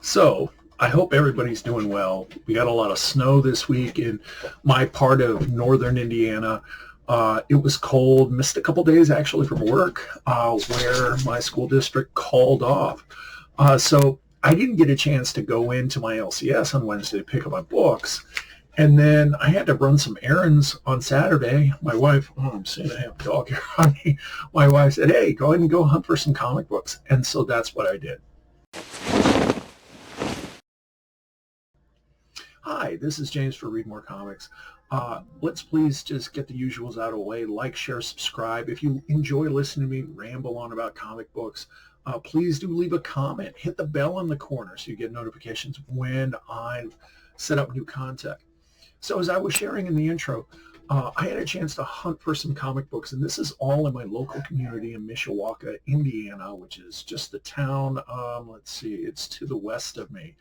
So I hope everybody's doing well. We got a lot of snow this week in my part of northern Indiana. It was cold, missed a couple days actually from work where my school district called off. So I didn't get a chance to go into my LCS on Wednesday to pick up my books. And then I had to run some errands on Saturday. My wife, I'm seeing I have a dog here on me. My wife said, hey, go ahead and go hunt for some comic books. And so that's what I did. Hi, this is James for Read More Comics. Let's please just get the usuals out of the way. Like, share, subscribe. If you enjoy listening to me ramble on about comic books, please do leave a comment. Hit the bell in the corner so you get notifications when I set up new content. So as I was sharing in the intro, I had a chance to hunt for some comic books, and this is all in my local community in Mishawaka, Indiana, which is just the town, let's see, it's to the west of me.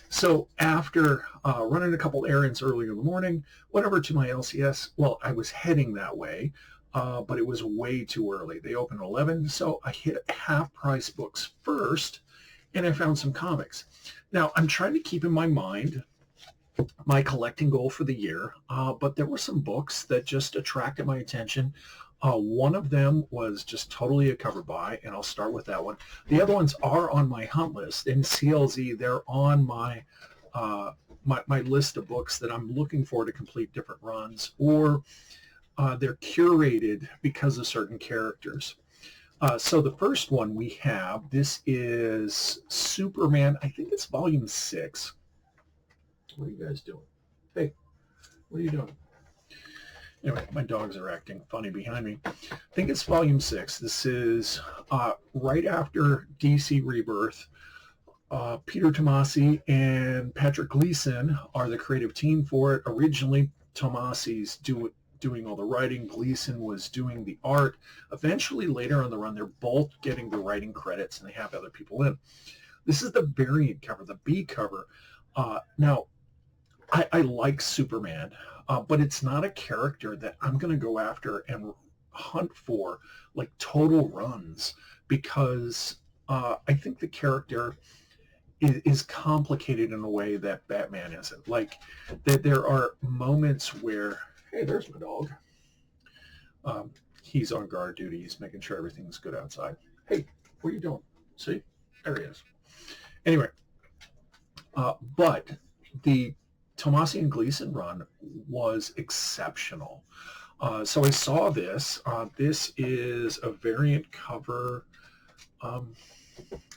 So after running a couple errands earlier in the morning, went over to my LCS. Well, I was heading that way, but it was way too early. They opened at 11, so I hit half-price books first, and I found some comics. Now, I'm trying to keep in my mind my collecting goal for the year, but there were some books that just attracted my attention. One of them was just totally a cover buy, and I'll start with that one. The other ones are on my hunt list. In CLZ, they're on my my list of books that I'm looking for to complete different runs, or they're curated because of certain characters. So the first one we have, this is Superman. I think it's volume 6. What are you guys doing? Hey, what are you doing? Anyway, my dogs are acting funny behind me. I think it's volume 6. This is right after DC Rebirth. Peter Tomasi and Patrick Gleason are the creative team for it. Originally, Tomasi's doing all the writing. Gleason was doing the art. Eventually, later on the run, they're both getting the writing credits, and they have other people in. This is the variant cover, the B cover. Now, I like Superman, but it's not a character that I'm going to go after and hunt for like total runs, because I think the character is complicated in a way that Batman isn't. Like, that there are moments where, hey, there's my dog. He's on guard duty. He's making sure everything's good outside. Hey, what are you doing? See? There he is. Anyway, but the Tomasi and Gleason run was exceptional. So I saw this. This is a variant cover. I'm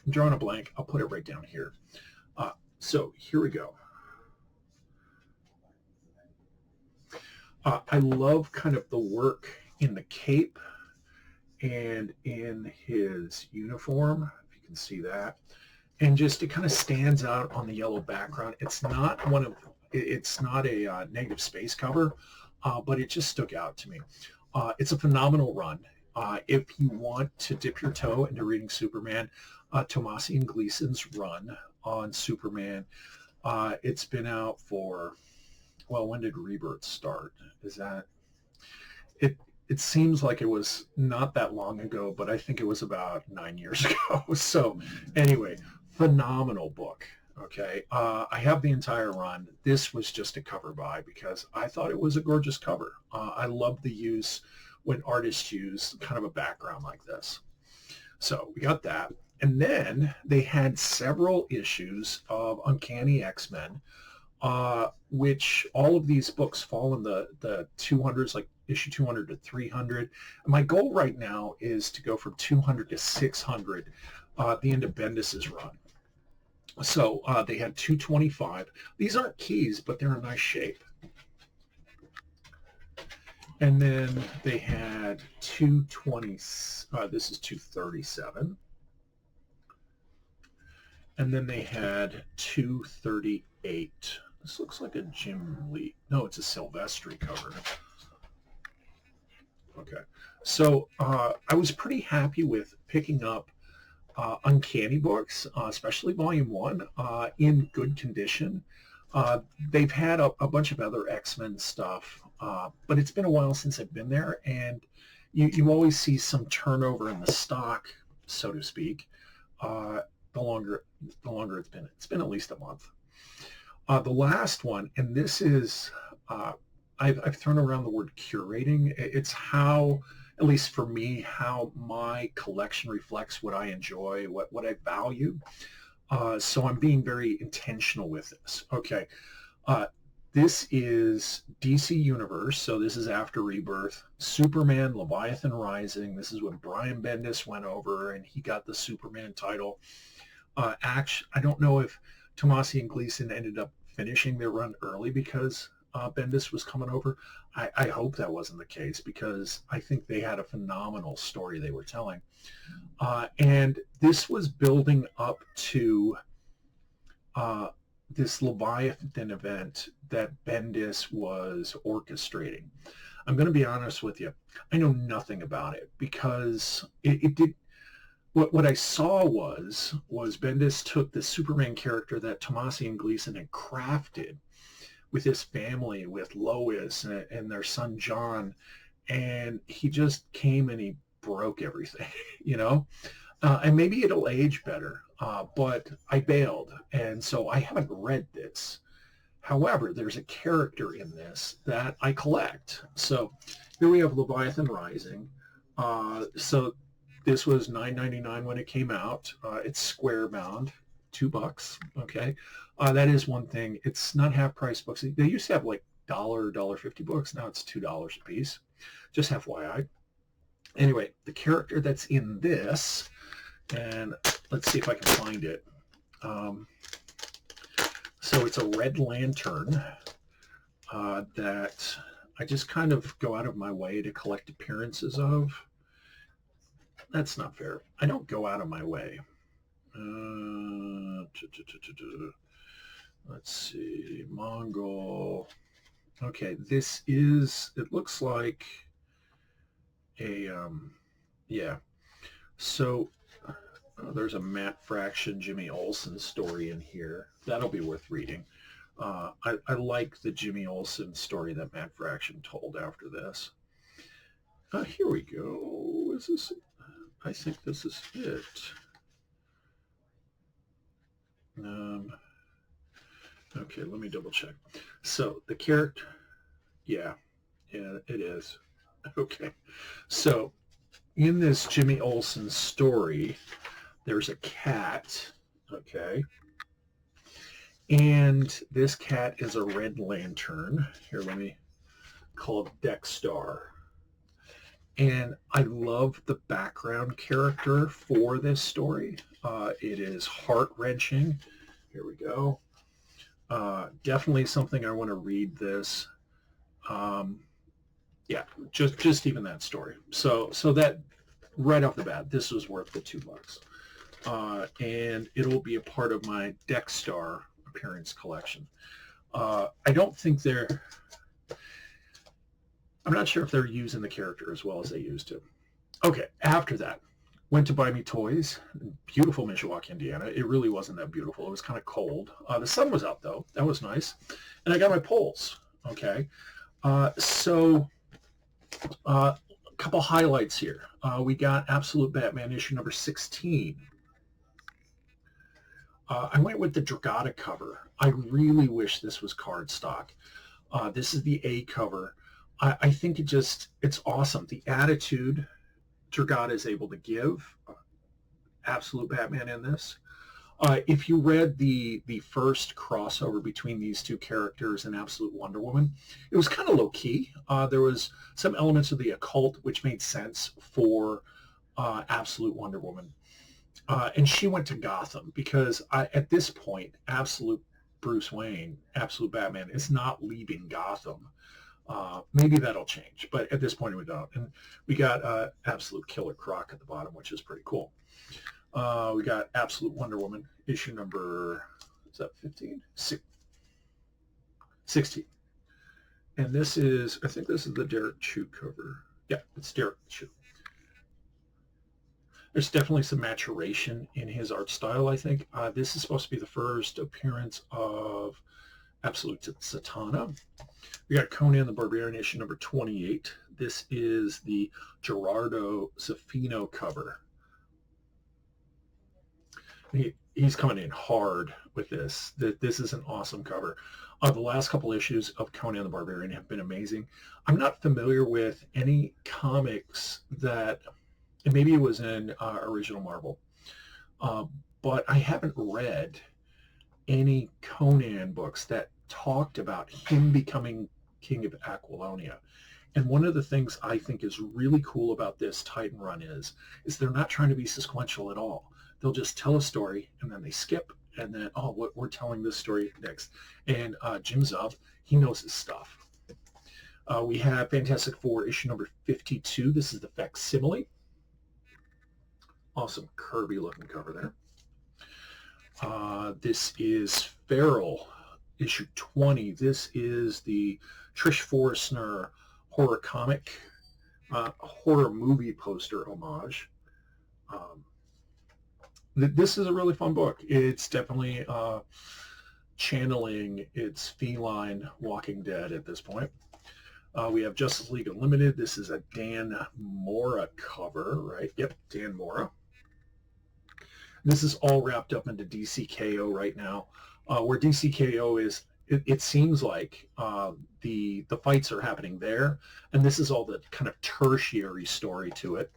drawing a blank. I'll put it right down here. So here we go. I love kind of the work in the cape and in his uniform, if you can see that. And just it kind of stands out on the yellow background. It's not a negative space cover, but it just stuck out to me. It's a phenomenal run. If you want to dip your toe into reading Superman, Tomasi and Gleason's run on Superman, it's been out for, well, when did Rebirth start? Is that it? It seems like it was not that long ago, but I think it was about 9 years ago. So anyway, phenomenal book. Okay, I have the entire run. This was just a cover buy because I thought it was a gorgeous cover. I love the use when artists use kind of a background like this. So we got that. And then they had several issues of Uncanny X-Men, which all of these books fall in the 200s, like issue 200 to 300. And my goal right now is to go from 200 to 600, the end of Bendis's run. So they had 225. These aren't keys, but they're in nice shape. And then they had 220. This is 237. And then they had 238. This looks like a Jim Lee. No, it's a Silvestri cover. Okay. So I was pretty happy with picking up Uncanny books, especially Volume 1, in good condition. They've had a bunch of other X-Men stuff, but it's been a while since I've been there, and you always see some turnover in the stock, so to speak. The longer it's been. It's been at least a month. The last one, and this is, I've thrown around the word curating. It's how, at least for me, how my collection reflects what I enjoy, what I value. So I'm being very intentional with this. Okay. This is DC Universe, so this is after Rebirth. Superman, Leviathan Rising. This is when Brian Bendis went over and he got the Superman title. Actually, I don't know if Tomasi and Gleason ended up finishing their run early because Bendis was coming over. I hope that wasn't the case because I think they had a phenomenal story they were telling. And this was building up to this Leviathan event that Bendis was orchestrating. I'm going to be honest with you. I know nothing about it because it did. What I saw was Bendis took the Superman character that Tomasi and Gleason had crafted with his family, with Lois and their son John, and he just came and he broke everything, you know? And maybe it'll age better, but I bailed, and so I haven't read this. However, there's a character in this that I collect. So here we have Leviathan Rising. So this was $9.99 when it came out. It's square bound, $2. Okay, that is one thing. It's not half price books. They used to have like $1.50 books. Now it's $2 a piece. Just FYI. Anyway, the character that's in this, and let's see if I can find it. So it's a Red Lantern that I just kind of go out of my way to collect appearances of. That's not fair. I don't go out of my way. Let's see. Mongol. Okay, this is, it looks like a, yeah. So there's a Matt Fraction, Jimmy Olsen story in here. That'll be worth reading. I like the Jimmy Olsen story that Matt Fraction told after this. Here we go. Is this? I think this is it. Okay, let me double check. So the character, yeah, it is. Okay, so in this Jimmy Olsen story, there's a cat, okay, and this cat is a Red Lantern. Here, let me call it Dexstar. And I love the background character for this story. It is heart-wrenching. Here we go. Definitely something I want to read this. Yeah, just even that story. So that right off the bat, this was worth the $2. And it'll be a part of my Dexstar appearance collection. I don't think I'm not sure if they're using the character as well as they used to. Okay, after that, went to buy me toys. Beautiful Mishawaka, Indiana. It really wasn't that beautiful. It was kind of cold. The sun was out, though. That was nice. And I got my poles, okay? So a couple highlights here. We got Absolute Batman issue number 16. I went with the Dragata cover. I really wish this was cardstock. This is the A cover. I think it's awesome. The attitude Dragata is able to give. Absolute Batman in this. If you read the first crossover between these two characters and Absolute Wonder Woman, it was kind of low-key. There was some elements of the occult which made sense for Absolute Wonder Woman. And she went to Gotham because at this point, Absolute Bruce Wayne, Absolute Batman, is not leaving Gotham. Maybe that'll change, but at this point we don't. And we got Absolute Killer Croc at the bottom, which is pretty cool. We got Absolute Wonder Woman issue number, is that 15? 16. And this is, I think this is the Derek Chew cover. Yeah, it's Derek Chew. There's definitely some maturation in his art style, I think. This is supposed to be the first appearance of Absolute Satana. We got Conan the Barbarian issue number 28. This is the Gerardo Zaffino cover. he's coming in hard with this. This is an awesome cover. The last couple issues of Conan the Barbarian have been amazing. I'm not familiar with any comics that, and maybe it was in original Marvel, uh, but I haven't read any Conan books that talked about him becoming king of Aquilonia. And one of the things I think is really cool about this Titan run is they're not trying to be sequential at all. They'll just tell a story and then they skip and then, oh, what we're telling this story next. And Jim Zub, he knows his stuff. We have Fantastic Four issue number 52. This is the facsimile. Awesome Kirby looking cover there. This is Feral issue 20. This is the Trish Forrestner horror comic, horror movie poster homage. This is a really fun book. It's definitely channeling its feline Walking Dead at this point. We have Justice League Unlimited. This is a Dan Mora cover, right? Yep, Dan Mora. This is all wrapped up into DCKO right now, where DCKO is, it seems like the fights are happening there, and this is all the kind of tertiary story to it.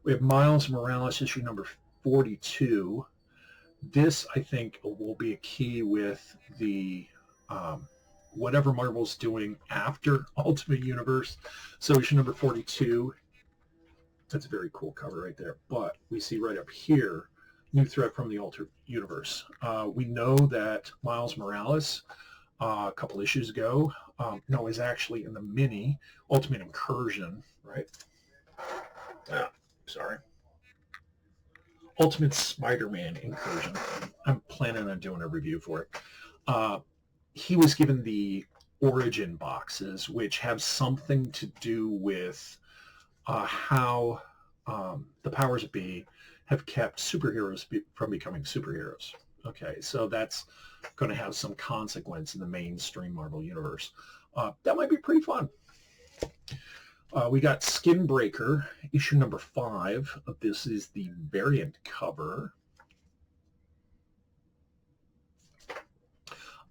We have Miles Morales issue number 42. This, I think, will be a key with the whatever Marvel's doing after Ultimate Universe. So issue number 42, that's a very cool cover right there. But we see right up here, new threat from the Ultimate Universe. We know that Miles Morales, a couple issues ago, no, is actually in the mini Ultimate Incursion, right? Sorry. Ultimate Spider-Man Incursion. I'm planning on doing a review for it. He was given the origin boxes, which have something to do with how the powers that be have kept superheroes from becoming superheroes. Okay, so that's going to have some consequence in the mainstream Marvel universe. That might be pretty fun. We got Skinbreaker, issue number 5. This is the variant cover.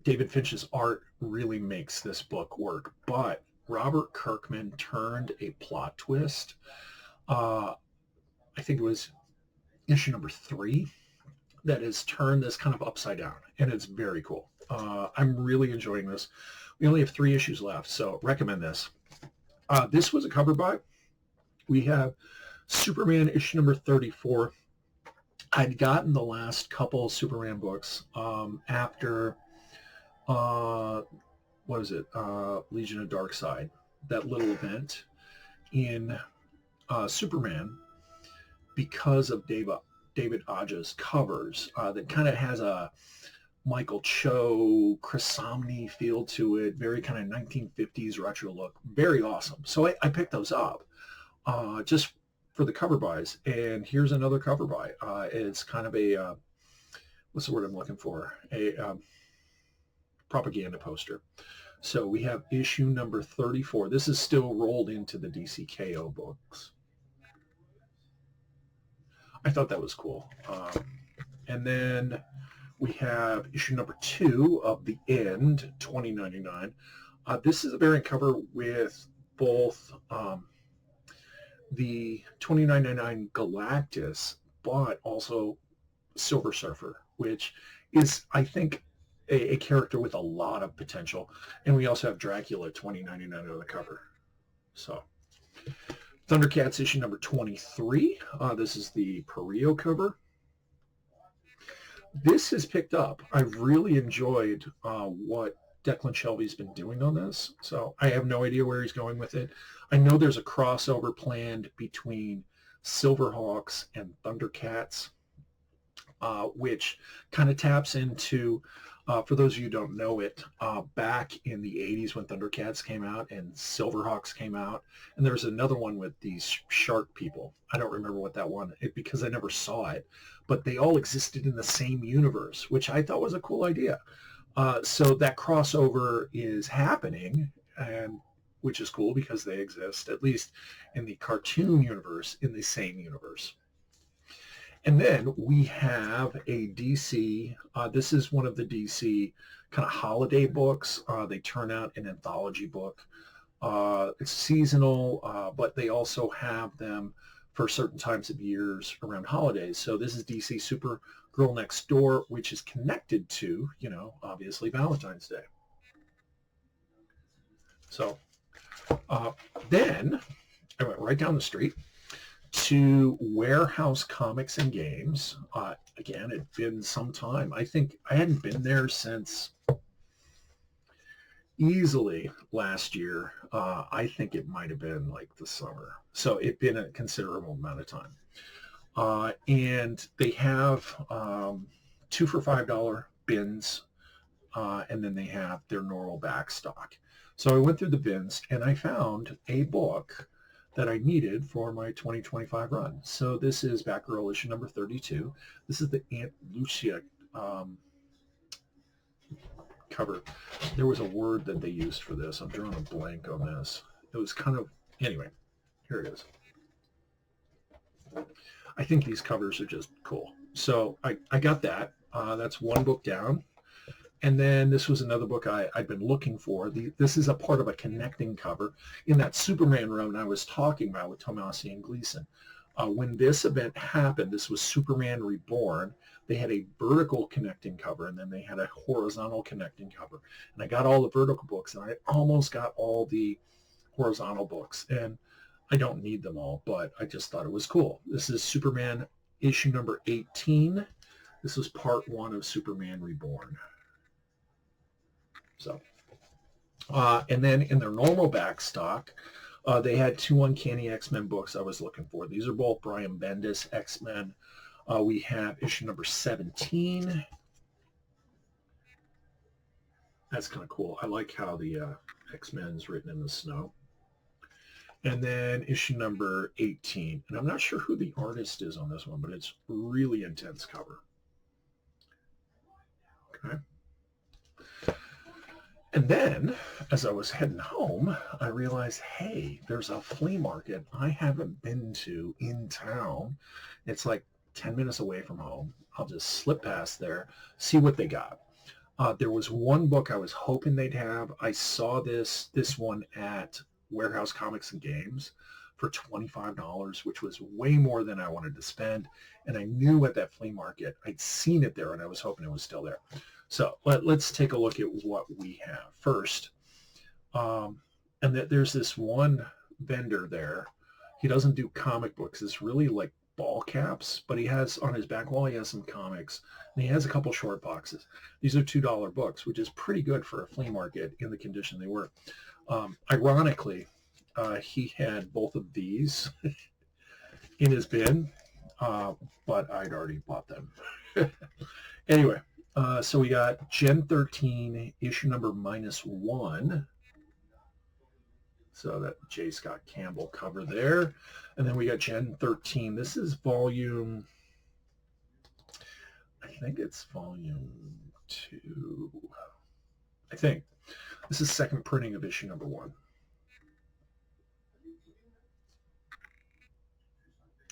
David Finch's art really makes this book work, but Robert Kirkman turned a plot twist. I think it was issue number 3 that has turned this kind of upside down, and it's very cool. I'm really enjoying this. We only have 3 issues left, so recommend this. This was a cover by. We have Superman issue number 34. I'd gotten the last couple Superman books after, what is it, Legion of Darkseid, that little event in Superman, because of David Aja's covers that kind of has a Michael Cho, Chris Samnee feel to it, very kind of 1950s retro look, very awesome. So I picked those up just for the cover buys, and here's another cover buy. It's kind of a, what's the word I'm looking for? A propaganda poster. So we have issue number 34. This is still rolled into the DCKO books. I thought that was cool. And then we have issue number 2 of The End, 2099. This is a variant cover with both the 2999 Galactus, but also Silver Surfer, which is, I think, a character with a lot of potential. And we also have Dracula 2099 on the cover. So Thundercats issue number 23. This is the Perio cover. This has picked up. I've really enjoyed what Declan Shelby's been doing on this. So I have no idea where he's going with it. I know there's a crossover planned between Silverhawks and Thundercats, which kind of taps into, for those of you who don't know it, back in the 80s when Thundercats came out and Silverhawks came out. And there was another one with these shark people. I don't remember what that one is because I never saw it. But they all existed in the same universe, which I thought was a cool idea. So that crossover is happening, and which is cool because they exist, at least in the cartoon universe, in the same universe. And then we have a DC. This is one of the DC kind of holiday books. They turn out an anthology book. It's seasonal, but they also have them for certain times of years around holidays. So this is DC Super Girl Next Door, which is connected to, obviously Valentine's Day. So then I went right down the street to Warehouse Comics and Games. Again, it'd been some time. I think I hadn't been there since easily last year. I think it might have been like the summer. So it'd been a considerable amount of time. And they have 2 for $5 bins, and then they have their normal back stock. So I went through the bins and I found a book that I needed for my 2025 run. So this is Batgirl issue number 32. This is the Aunt Lucia cover. There was a word that they used for this. I'm drawing a blank on this. It was kind of, anyway, here it is. I think these covers are just cool. So I got that. That's one book down. And then this was another book I'd been looking for. This is a part of a connecting cover in that Superman run I was talking about with Tomasi and Gleason. When this event happened, this was Superman Reborn. They had a vertical connecting cover, and then they had a horizontal connecting cover. And I got all the vertical books, and I almost got all the horizontal books. And I don't need them all, but I just thought it was cool. This is Superman issue number 18. This was part 1 of Superman Reborn. So, and then in their normal back stock, they had 2 Uncanny X-Men books I was looking for. These are both Brian Bendis X-Men. We have issue number 17. That's kind of cool. I like how the X-Men's written in the snow. And then issue number 18. And I'm not sure who the artist is on this one, but it's really intense cover. Okay. And then, as I was heading home, I realized, hey, there's a flea market I haven't been to in town. It's like 10 minutes away from home. I'll just slip past there, see what they got. There was one book I was hoping they'd have. I saw this one at Warehouse Comics and Games for $25, which was way more than I wanted to spend. And I knew at that flea market, I'd seen it there, and I was hoping it was still there. So let's take a look at what we have first. And there's this one vendor there. He doesn't do comic books. It's really like ball caps, but he has on his back wall, he has some comics, and he has a couple short boxes. These are $2 books, which is pretty good for a flea market in the condition they were. Ironically, he had both of these in his bin, but I'd already bought them. Anyway. So we got Gen 13, issue number -1. So that J. Scott Campbell cover there. And then we got Gen 13. This is volume, I think it's volume 2. I think. This is second printing of issue number 1.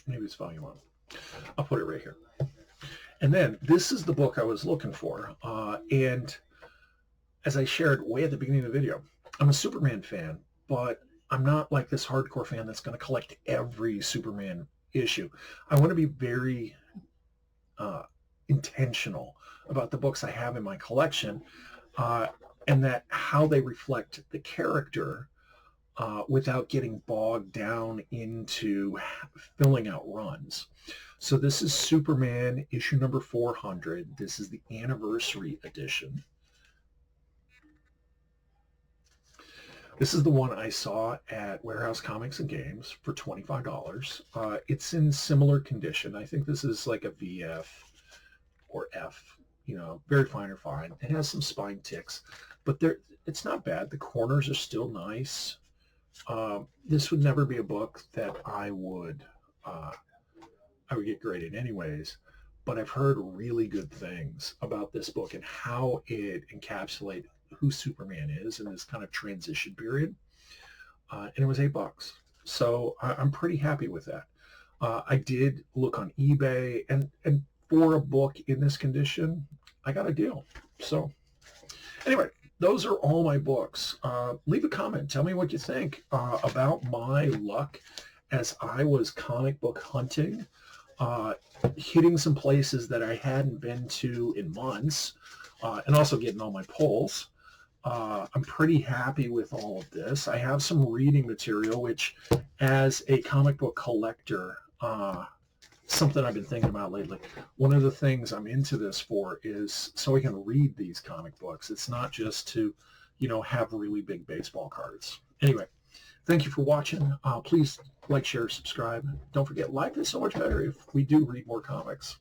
Maybe it's volume 1. I'll put it right here. And then this is the book I was looking for. And as I shared way at the beginning of the video, I'm a Superman fan, but I'm not like this hardcore fan that's going to collect every Superman issue. I want to be very intentional about the books I have in my collection, and that how they reflect the character without getting bogged down into filling out runs. So this is Superman issue number 400. This is the anniversary edition. This is the one I saw at Warehouse Comics and Games for $25. It's in similar condition. I think this is like a VF or F, very fine or fine. It has some spine ticks, but it's not bad. The corners are still nice. This would never be a book that I would get graded anyways, but I've heard really good things about this book and how it encapsulates who Superman is in this kind of transition period. And it was $8. So I'm pretty happy with that. I did look on eBay, and for a book in this condition, I got a deal. So anyway, those are all my books. Leave a comment. Tell me what you think about my luck as I was comic book hunting, uh, hitting some places that I hadn't been to in months, and also getting all my pulls. I'm pretty happy with all of this. I have some reading material, which, as a comic book collector, something I've been thinking about lately. One of the things I'm into this for is so I can read these comic books. It's not just to, have really big baseball cards. Anyway, thank you for watching. Please like, share, subscribe. Don't forget, life is so much better if we do read more comics.